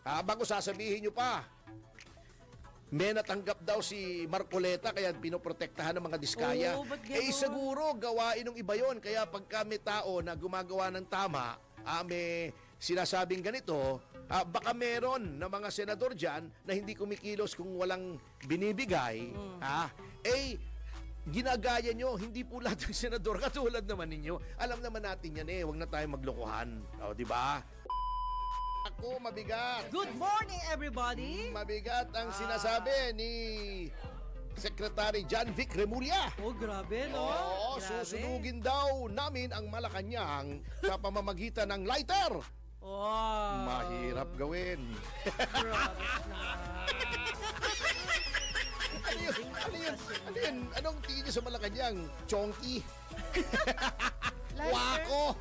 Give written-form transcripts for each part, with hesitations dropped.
Habang ko sasabihin nyo pa, may natanggap daw si Marcoleta kaya pinoprotektahan ng mga diskaya. Oo, ba't ganon? Siguro gawain ng iba yon. Kaya pagka may tao na gumagawa ng tama, may sinasabing ganito, baka meron na mga senador dyan na hindi kumikilos kung walang binibigay, ginagaya nyo. Hindi po lahat ng senador katulad naman ninyo. Alam naman natin yan huwag na tayo maglokohan. O, di ba? Ako, mabigat. Good morning, everybody! Mabigat ang sinasabi ni Secretary John Vic Remulla. Oh, grabe, no? Oo, Grabe. susunugin daw namin ang Malacanang sa pamamagitan ng lighter. Wow. Mahirap gawin. Grabe. Ano yun? Ano yun? Ano yun? Anong tingin niyo sa Malacanang? Chonky? Wako?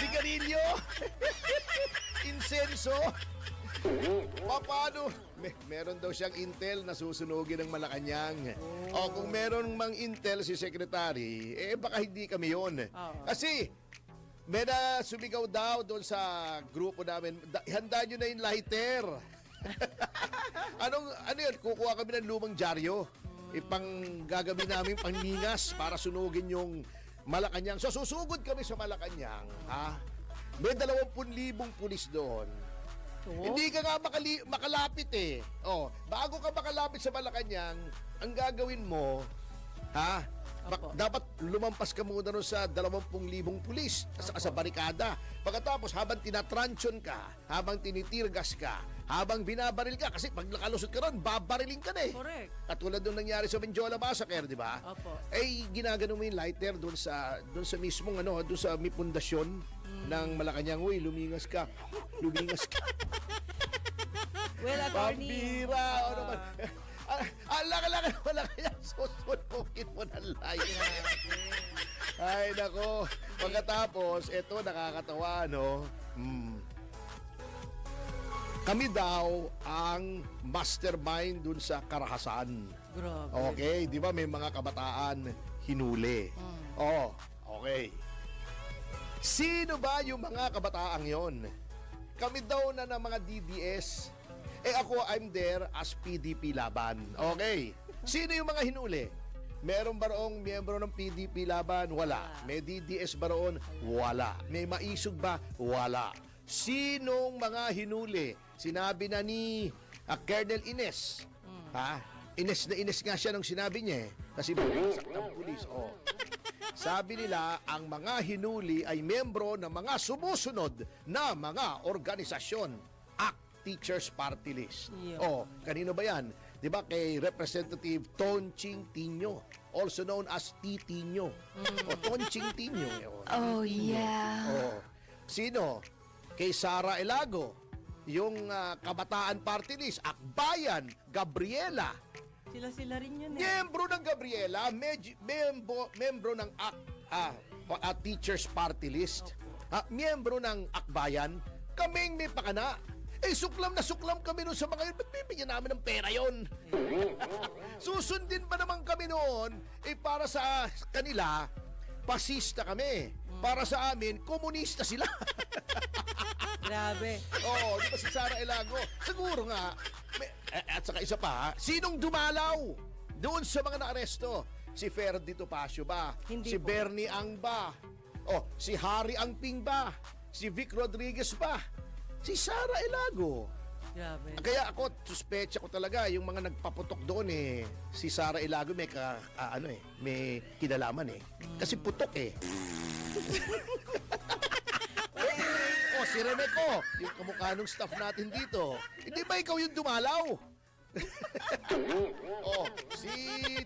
Sigarilyo? Insenso? Paano? Meron daw siyang intel na susunugin ng Malacanang. O kung meron mang intel si Secretary, baka hindi kami yun. Kasi, may na sumigaw daw doon sa grupo namin, handa nyo na yung lighter. Ano yun? Kukuha kami ng lumang dyaryo. Ipang gagawin namin pangningas para sunugin yung Malacanang. So susugod kami sa Malacanang, May 20,000 pulis doon. Hindi ka nga makalapit bago ka makalapit sa Malacanang, ang gagawin mo, dapat lumampas ka muna nun sa 20,000 pulis sa barikada. Pagkatapos, habang tinatransyon ka, habang tinitirgas ka, habang binabaril ka, kasi pag nakalusot ka ron, babariling ka na Correct. Katulad nung nangyari sa Benjola Massacre, di ba? Opo. Ginagano mo yung lighter doon sa mismong doon sa may pundasyon ng Malacanang. Uy, lumingas ka. Lumingas ka. Well, attorney. Pambira! Ano naman? Wala kaya susunugin mo ng lighter. Ay, nako. Pagkatapos, eto, nakakatawa, Kami daw ang mastermind dun sa karahasan. Grabe. Okay, di ba may mga kabataan hinuli? Okay. Sino ba yung mga kabataang yon? Kami daw na ng mga DDS. Ako, I'm there as PDP laban. Okay. Sino yung mga hinuli? Meron ba roong miyembro ng PDP laban? Wala. May DDS ba roon? Wala. May maisog ba? Wala. Sinong mga hinuli? Sinabi na ni Colonel Ines. Ines na Ines nga siya nung sinabi niya kasi bumagsak ng pulis. Sabi nila, ang mga hinuli ay miyembro ng mga sumusunod na mga organisasyon. Teachers Party List. Yeah. Kanino ba yan? Di ba kay Representative Tonching Tino, also known as Titinyo. Tonching Tino. Oh, yeah. Sino? Kay Sara Elago, yung Kabataan Party List, Akbayan, Gabriela. Sila rin yun Miyembro ng Gabriela, miyembro ng Teachers Party List. Miyembro ng Akbayan, kaming may pakana. Suklam na suklam kami noon sa mga yun. Ba't bibigyan namin ng pera yun? Susundin ba naman kami noon? Para sa kanila, pasista kami. Para sa amin, komunista sila. Grabe. Di ba si Sara Elago? Siguro nga. At saka isa pa, sinong dumalaw doon sa mga naaresto? Si Ferdy Topacio ba? Hindi si po. Bernie Ang ba? Si Harry Angping ba? Si Vic Rodriguez ba? Si Sara Elago. Grabe. Kaya ako, suspecha ko talaga yung mga nagpaputok doon si Sara Elago may may kinalaman Kasi putok si Remeco, yung kamukha ng staff natin dito. Hindi ba ikaw yung dumalaw? Si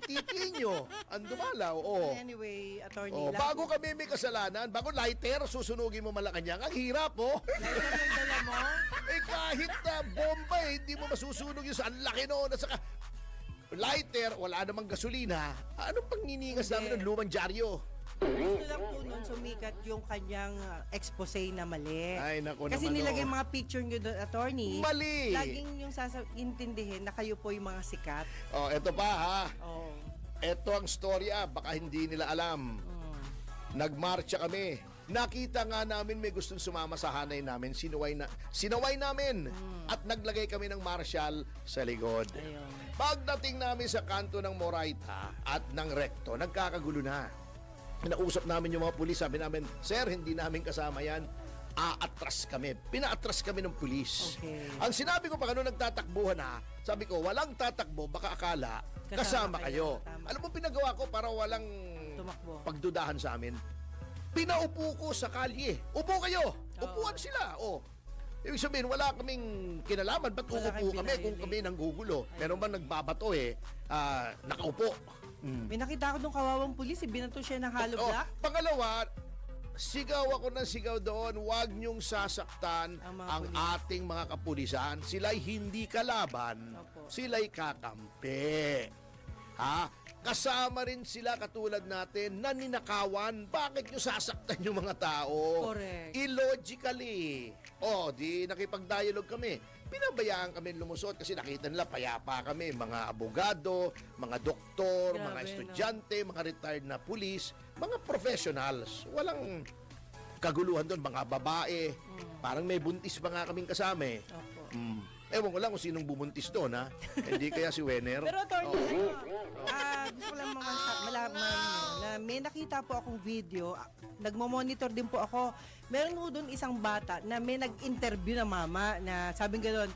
Titinyo ang dumalaw. Anyway, attorney. Bago kami may kasalanan, bago lighter, susunugin mo Malacanang. Ang hirap, Lighter yung dala mo? kahit bomba, hindi mo masusunog yung ang laki noon. At saka, lighter, wala namang gasolina. Anong pangniningas namin ng lumang dyaryo? Gusto lang po nun sumikat yung kanyang expose na mali. Ay, naku Kasi naman, nilagay mga picture nyo doon, attorney. Mali! Laging yung intindihin na kayo po yung mga sikat. Eto pa Oh. Eto ang storya, baka hindi nila alam. Nagmarcha kami nakita nga namin may gustong sumama sa hanay namin, sinaway namin at naglagay kami ng marshal sa likod. Ayun. Pagdating namin sa kanto ng Moraita at ng Recto, nagkakagulo na. Nausap namin yung mga pulis, sabi namin, "Sir, hindi namin kasama yan. Aatras kami." Pinaatras kami ng pulis. Okay. Ang sinabi ko pa nung nagtatakbuhan na, sabi ko, walang tatakbo, baka akala kasama kayo. Tama. Alam mo pinagawa ko para walang Tumakbo. pagdudahan sa amin? Pinaupo ko sa kalye. Upo kayo. Upuan sila. Oh. Ibig sabihin, wala kaming kinalaman. Ba't Wala uupo kayong kami kung binayad kami nanggugulo? Meron ba nagbabato nakaupo? May nakita ko nung kawawang pulis, binato siya ng hollow block. Pangalawa, sigaw ako ng sigaw doon, huwag niyong sasaktan Ang mga ang pulis. ating mga kapulisan. Sila'y hindi kalaban, Opo. sila'y kakampi. Ha? Kasama rin sila katulad natin na ninakawan. Bakit nyo sasaktan yung mga tao? Correct. Illogically. Di nakipag-dialogue kami. Pinabayaan kami lumusot kasi nakita nila payapa kami. Mga abogado, mga doktor, Grabe, mga no? estudyante, mga retired na pulis, mga professionals. Walang kaguluhan doon. Mga babae. Parang may buntis pa nga kaming kasama eh. Opo. Ewan ko lang kung sinong bubuntis doon, ha? Hindi kaya si Wenner? Pero attorney, gusto ko lang malaman na may nakita po akong video, nagmo-monitor din po ako. Meron po doon isang bata na may nag-interview na mama na sabing gano'n,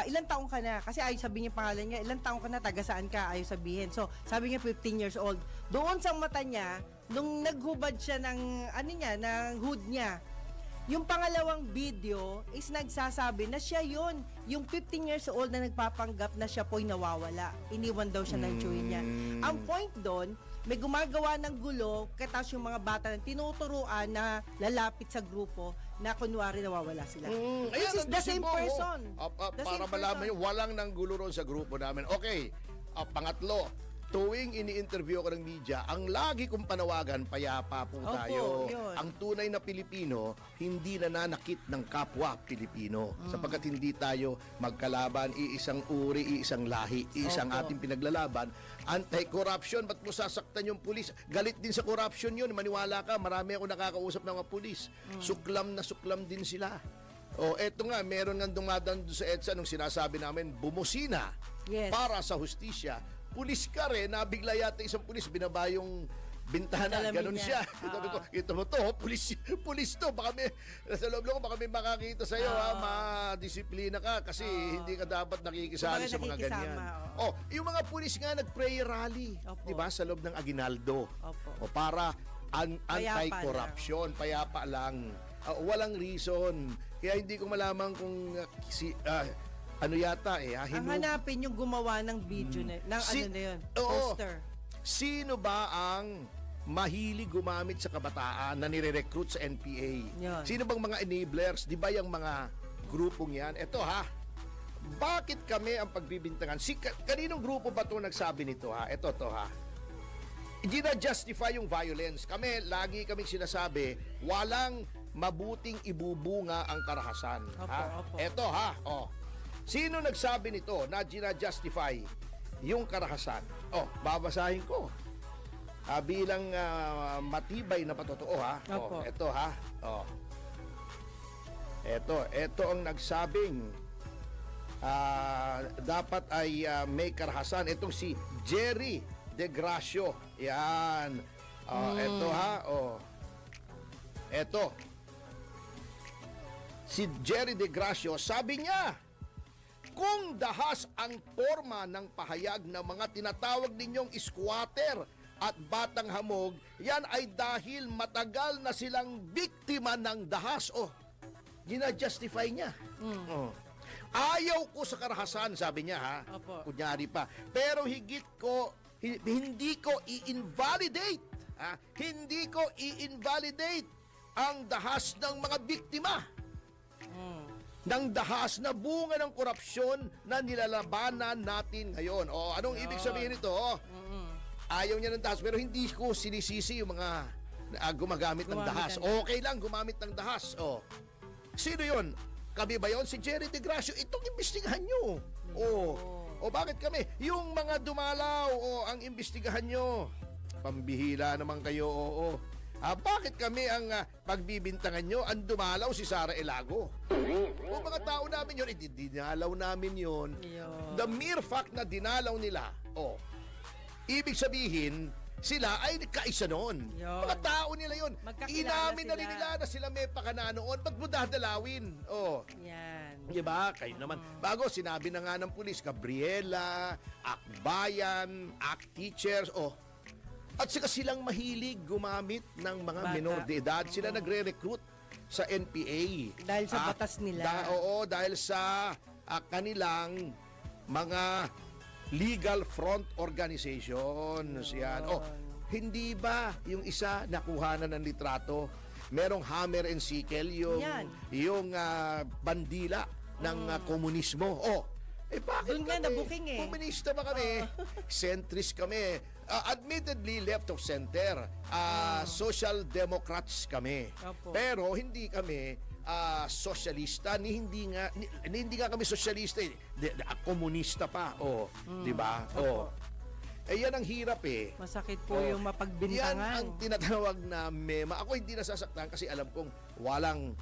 ilang taong ka na? Kasi ayaw sabihin yung pangalan niya, ilang taong ka na, taga saan ka? Ayaw sabihin. So, sabi niya 15 years old. Doon sa mata niya, nung naghubad siya ng, ng hood niya, yung pangalawang video is nagsasabi na siya yon, yung 15 years old na nagpapanggap na siya po'y nawawala. Iniwan daw siya ng tiyuhin niya. Ang point doon, may gumagawa ng gulo, katas yung mga bata na tinuturuan na lalapit sa grupo na kunwari nawawala sila. Which is the same person. The Para same malaman person. nyo, walang nanggulo ron sa grupo namin. Okay, pangatlo, tuwing ini-interview ako ng media, ang lagi kong panawagan, payapa po Opo, tayo. yun. Ang tunay na Pilipino, hindi nananakit ng kapwa Pilipino. Sapagkat hindi tayo magkalaban, iisang uri, iisang lahi, iisang Opo. ating pinaglalaban. Anti-corruption, ba't mo sasaktan yung pulis? Galit din sa corruption yun, maniwala ka, marami ako nakakausap ng mga pulis. Suklam na suklam din sila. Eto nga, meron nga dumadaan doon sa EDSA nung sinasabi namin, bumusina Yes. para sa hustisya. Pulis ka rin, nabigla yata isang pulis, binaba yung bintana, Salamin ganun niya. siya. Sabi ko, ito mo to, pulis to, baka may, nasa loob lang, baka may makakita sa'yo, madisiplina ka, kasi hindi ka dapat nakikisali Kumbaga sa mga nakikisama, ganyan. Yung mga pulis nga, nag-prayer rally, Opo. di ba, sa loob ng Aguinaldo. Opo. Para anti-corruption, payapa lang. Walang reason. Kaya hindi ko malaman kung ano yata Ang hanapin yung gumawa ng video na yun, poster. Sino ba ang mahilig gumamit sa kabataan na nire-recruit sa NPA? Yun. Sino bang mga enablers? Di ba yung mga grupong yan? Eto bakit kami ang pagbibintangan? Kaninong grupo ba ito nagsabi nito Ito to Hindi na justify yung violence. Lagi kaming sinasabi, walang mabuting ibubunga ang karahasan. Opo. Eto Sino nagsabi nito na gina-justify yung karahasan? Babasahin ko. Bilang matibay na patotoo Opo. Ito Ito ang nagsabing dapat ay may karahasan. Itong si Jerry De Gracio. Yan. Ito Ito. Si Jerry De Gracio, sabi niya, kung dahas ang forma ng pahayag ng mga tinatawag ninyong squatter at batang hamog, yan ay dahil matagal na silang biktima ng dahas. Gina-justify niya. Ayaw ko sa karahasan, sabi niya Opo. Kunyari pa. Pero hindi ko i-invalidate. Hindi ko i-invalidate ang dahas ng mga biktima. Ng dahas na bunga ng korupsyon na nilalabanan natin ngayon. Anong ibig sabihin nito? Ayaw niya ng dahas, pero hindi ko sinisisi yung mga gumagamit ng dahas. Okay lang gumamit ng dahas. Sino yun? Kami ba yun? Si Jerry De Gracio. Itong imbestigahan nyo. Bakit kami? Yung mga dumalaw, ang imbestigahan nyo. Pambihila naman kayo, Bakit kami ang pagbibintangan nyo? Ang dumalaw si Sara Elago. O mga tao namin yun, dinalaw namin yun. Yun. The mere fact na dinalaw nila, ibig sabihin, sila ay kaisa noon. Yun. Mga tao nila yun. Magkakilala Inamin na rin sila. nila na sila may pakana noon. Ba't mo dadalawin? Yan. Diba? Kayo naman. Bago, sinabi na nga ng pulis, Gabriela, Akbayan, Act Teachers, At saka silang mahilig gumamit ng mga Bata. minor de edad. Sila nagre-recruit sa NPA. Dahil sa batas nila. Dahil sa kanilang mga legal front organizations. Yan. Hindi ba yung isa nakuhanan ng litrato? Merong hammer and sickle, yung bandila ng komunismo. Bakit Doon nga kami? nabuking eh. Komunista ba kami? Centrist kami. Admittedly, left of center. Social democrats kami. Opo. Pero hindi kami sosyalista, hindi nga kami sosyalista, komunista pa. Di ba? Yan ang hirap eh. Masakit po yung Yan mapagbintangan. ang tinatawag na mema. Ako hindi nasasaktan kasi alam kong walang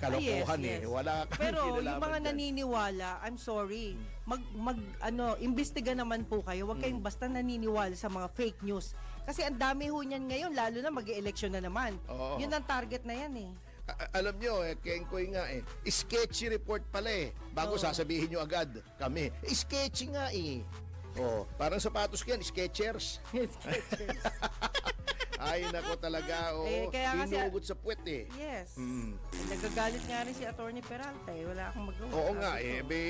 kalokohan Yes. Wala kang Pero yung kinalaman mga dyan. naniniwala, I'm sorry, imbestiga naman po kayo. Huwag kayong basta naniniwala sa mga fake news. Kasi ang dami ho niyan ngayon, lalo na mag-eleksyon na naman. Oo. Yun ang target na yan eh. Alam nyo, Kengkoy nga sketchy report pala bago sasabihin nyo agad kami. Sketchy nga parang sapatos ko yan, Skechers. Ay, nako talaga, kaya kasi- hinugot sa puwet Yes. Mm. Nagagalit nga rin si Atty. Peralta Wala akong magawa. Oo nga Sabi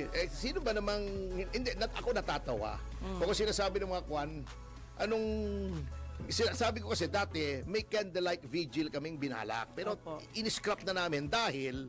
ko. sino ba namang, hindi, ako natatawa. Kung sinasabi ng mga kwan, sabi ko kasi dati, may candlelight vigil kaming binalak. Pero Opo. in-scrap na namin dahil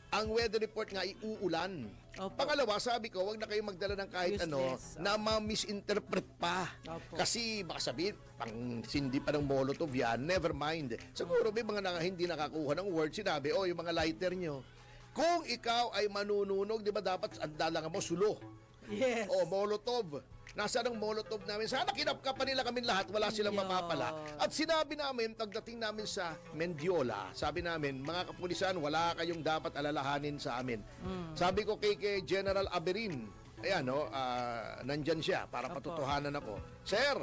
ang weather report nga iuulan. Opo. Pangalawa, sabi ko, wag na kayong magdala ng kahit Useless. na ma-misinterpret pa. Opo. Kasi baka sabihin, pang sindi pa ng Molotov yan, never mind. Siguro may mga hindi nakakuha ng word, sinabi, yung mga lighter nyo. Kung ikaw ay manununog, di ba dapat ang dalangan mo, sulo. Yes. Molotov. Nasaan ang Molotov namin? Sana kinapka pa nila kami lahat, wala silang Yun. mapapala. At sinabi namin, pagdating namin sa Mendiola, sabi namin, mga kapulisan, wala kayong dapat alalahanin sa amin. Sabi ko kay General Aberin, nandyan siya para Opo. patutuhanan ako. Sir,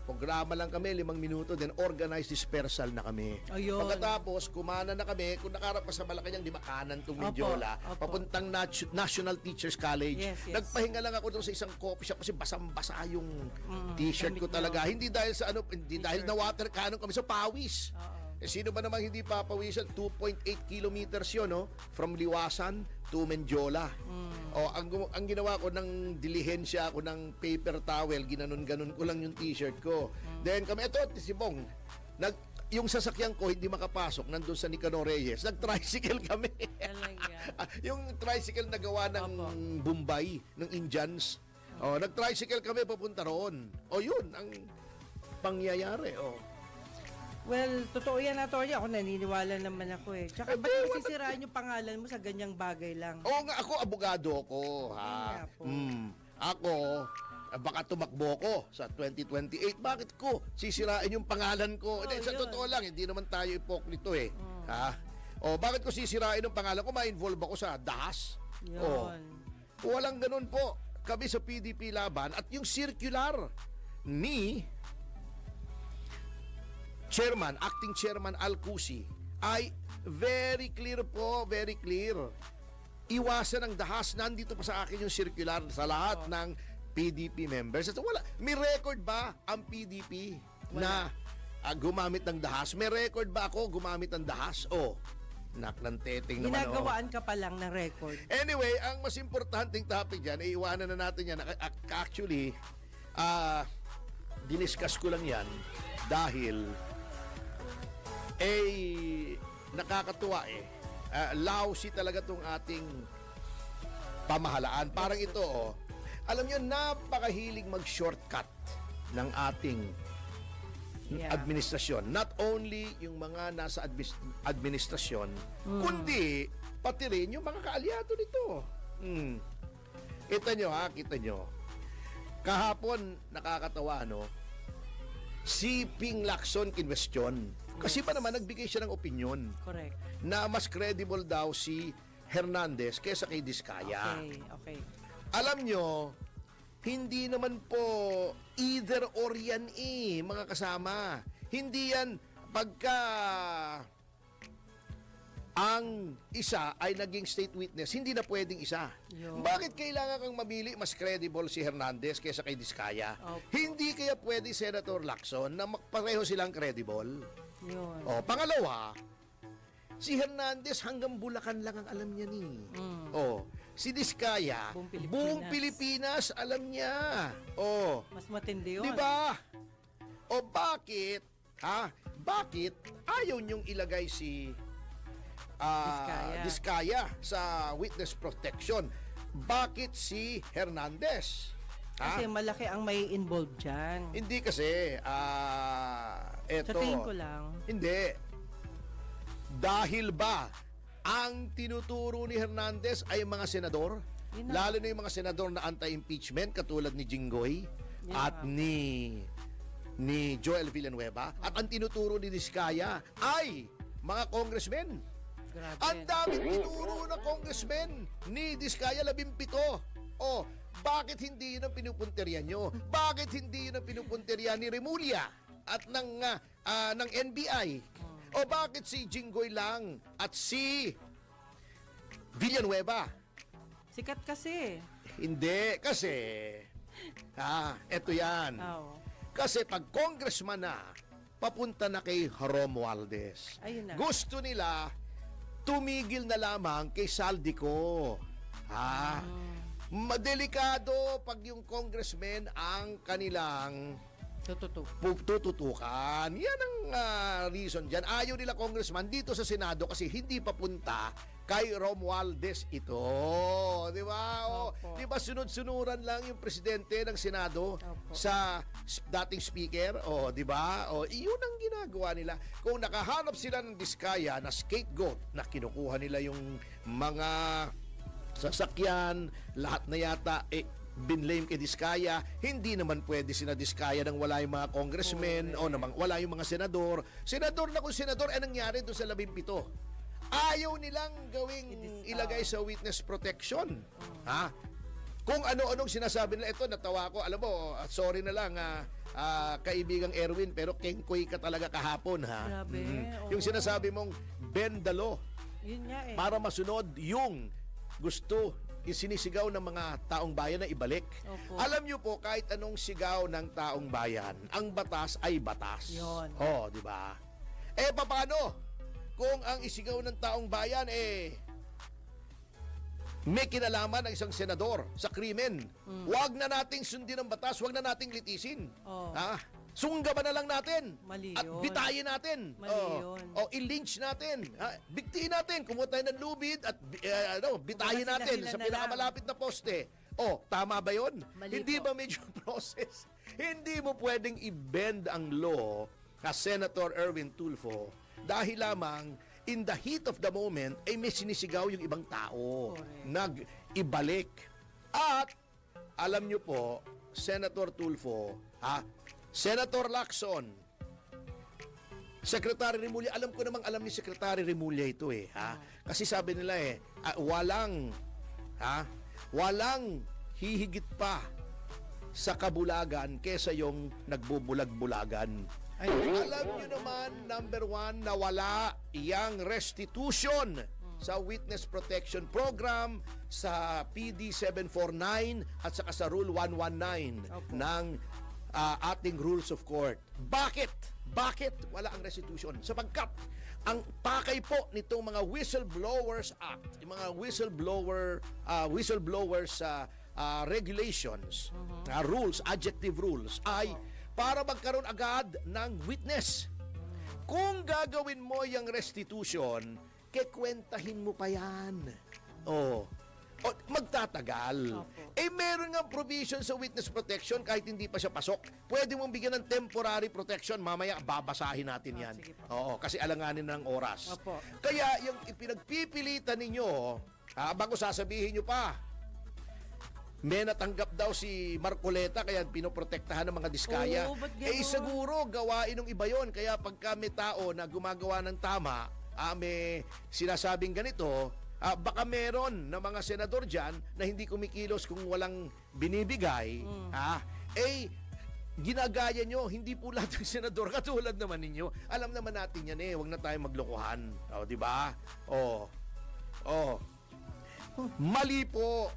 programa lang kami, 5 minuto, then organized dispersal na kami. Ayun. Pagkatapos, kumana na kami, kung nakarap pa sa Malacanang, di ba kanan tong Opo, Mendiola, opo. papuntang National Teachers College. Yes. Nagpahinga lang ako doon sa isang coffee shop kasi basang-basa yung t-shirt ko damit talaga. nyo. Hindi dahil sa dahil na water cannon kami sa pawis. Oo. Sino ba namang hindi papawisan? 2.8 kilometers yun, from Liwasan to Mendiola. Ang ginawa ko ng dilihensya ako ng paper towel, ginanon-ganon ko lang yung t-shirt ko. Then kami, si Bong, yung sasakyan ko hindi makapasok nandun sa Nicanor Reyes. Nag-tricycle kami. Talaga. Yung tricycle na gawa ng Bombay, ng Indians. Nag-tricycle kami papunta roon. Yun ang pangyayari. Well, totoo yan, Atty. Ako naniniwala naman ako eh. Tsaka ba't Eh, masisiraan yung pangalan mo sa ganyang bagay lang? Oo nga, ako abogado ko, ha. Kaya po. Ako, baka tumakbo ko sa 2028. Bakit ko sisirain yung pangalan ko? Sa yun. totoo lang, hindi naman tayo ipokrito ha. Bakit ko sisirain yung pangalan ko? Ma-involve ako sa dahas? Yun. Walang ganun po. Kami sa PDP Laban at yung circular ni Acting Chairman Alcusi ay very clear po, very clear. Iwasan ang dahas. Nandito pa sa akin yung circular sa lahat ng PDP members. May record ba ang PDP na gumamit ng dahas? May record ba ako gumamit ng dahas? Nak ng teting naman. Ginagawaan ka pa lang ng record. Anyway, ang mas importanteng topic dyan, iiwanan na natin yan. Actually, diniscuss ko lang yan dahil nakakatuwa lousy talaga tong ating pamahalaan. Parang ito, alam nyo, napakahilig mag-shortcut ng ating administrasyon. Not only yung mga nasa administrasyon, kundi pati rin yung mga kaalyado nito. Kita nyo. Kahapon, nakakatawa, si Ping Lacson kinwestiyon. Kasi Yes. pa naman nagbigay siya ng opinion Correct. na mas credible daw si Hernandez kaysa kay Diskaya. Okay. Alam nyo, hindi naman po either or yan mga kasama. Hindi yan pagka ang isa ay naging state witness, hindi na pwedeng isa. Yun. Bakit kailangan kang mamili mas credible si Hernandez kaysa kay Diskaya? Opo. Hindi kaya pwede Senator Lacson na pareho silang credible? Yun. O, pangalawa, si Hernandez hanggang Bulacan lang ang alam niya ni. O, si Diskaya, Buong Pilipinas. buong Pilipinas alam niya. O, Mas matindi yun. di ba? O bakit, bakit ayaw niyong ilagay si Diskaya sa witness protection? Bakit si Hernandez? Kasi malaki ang may involved dyan. Hindi kasi, eto. Sa tingin ko lang. Hindi. Dahil ba ang tinuturo ni Hernandez ay mga senador? Yun na. Lalo na yung mga senador na anti-impeachment katulad ni Jinggoy Yun at na. ni Joel Villanueva. At ang tinuturo ni Diskaya ay mga congressmen. Grabe. Ang daming tinuro na congressmen ni Diskaya, 17. O, bakit hindi yun ang pinupunterian nyo? Bakit hindi yun ang pinupunterian ni Remulla at ng NBI? O bakit si Jinggoy lang at si Villanueva? Sikat kasi. Hindi, kasi eto yan. Oo. Kasi pag congressman na, papunta na kay Romualdez. Ayun na. Gusto nila tumigil na lamang kay Saldico. Madelikado pag yung congressman ang kanilang tututukan. Yan ang reason dyan. Ayaw nila congressman dito sa Senado kasi hindi papunta kay Romualdez ito. Di ba? Opo. Di ba sunod-sunuran lang yung presidente ng Senado Opo. sa dating speaker? Di ba? Iyon ang ginagawa nila. Kung nakahanap sila ng Diskaya na scapegoat na kinukuha nila yung mga sasakyan, lahat na yata binlame kay Diskaya, hindi naman pwede sina Diskaya nang wala yung mga congressmen o namang wala yung mga senador. Senador na kung senador, nangyari doon sa 17. Ayaw nilang gawing ilagay sa witness protection. Kung ano-anong sinasabi nila, ito natawa ko, alam mo, sorry na lang kaibigang Erwin, pero kengkoy ka talaga kahapon Grabe, oo. Yung sinasabi mong bend the law Yun nga eh. para masunod yung gusto isinisigaw ng mga taong bayan na ibalik. Opo. Alam niyo po, kahit anong sigaw ng taong bayan, ang batas ay batas. Yun. Di ba? Paano? Kung ang isigaw ng taong bayan may kinalaman ng isang senador sa krimen, wag na nating sundin ang batas, wag na nating litisin. Oh. Sunggaban na lang natin. Mali at yun. bitayin natin. Mali yun. I-lynch natin. Bigtiin natin. Kumuha tayo ng lubid at bitayin Kumbaga natin sila-sila sa na pinakamalapit na poste. Tama ba yun? Mali Hindi po. ba medyo process? Hindi mo pwedeng i-bend ang law na Senator Erwin Tulfo dahil lamang in the heat of the moment may sinisigaw yung ibang tao. Correct. Nag-ibalik. At alam nyo po, Senator Tulfo, Senator Lacson, Secretary Remulla, alam ko namang alam ni Secretary Remulla ito Kasi sabi nila walang hihigit pa sa kabulagan kesa yung nagbubulag-bulagan. Alam nyo naman, number 1, na wala iyang restitution sa Witness Protection Program, sa PD 749 at saka sa Rule 119 Opo. ng ating Rules of Court. Bakit? Bakit wala ang restitution? Sapagkat ang pakay po nitong mga Whistleblowers Act, yung mga whistleblowers regulations, rules, adjective rules, ay para magkaroon agad ng witness. Kung gagawin mo yung restitution, kekwentahin mo pa yan. Magtatagal. Opo. Meron nga provision sa witness protection kahit hindi pa siya pasok. Pwede mong bigyan ng temporary protection. Mamaya, babasahin natin yan. Sige po. Kasi alanganin ng oras. Opo. Kaya yung ipinagpipilitan ninyo, bago sasabihin nyo pa, may natanggap daw si Marcoleta kaya pinoprotektahan ng mga diskaya. Oo, ba't ganon? Siguro gawain ng iba yon. Kaya pagka may tao na gumagawa ng tama, may sinasabing ganito, baka meron na mga senador dyan na hindi kumikilos kung walang binibigay, ginagaya nyo, hindi po lahat ng senador katulad naman ninyo. Alam naman natin yan huwag na tayo maglokohan. Di ba? Mali po.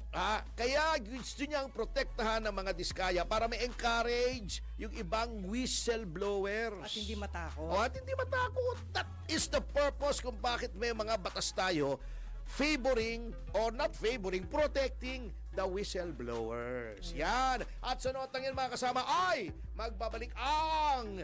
Kaya gusto niyang protektahan ng mga diskaya para ma-encourage yung ibang whistleblowers. At hindi matakot. At hindi matakot. That is the purpose kung bakit may mga batas tayo favoring or not favoring, protecting the whistleblowers. Yan. At sa notang yan mga kasama ay magbabalik ang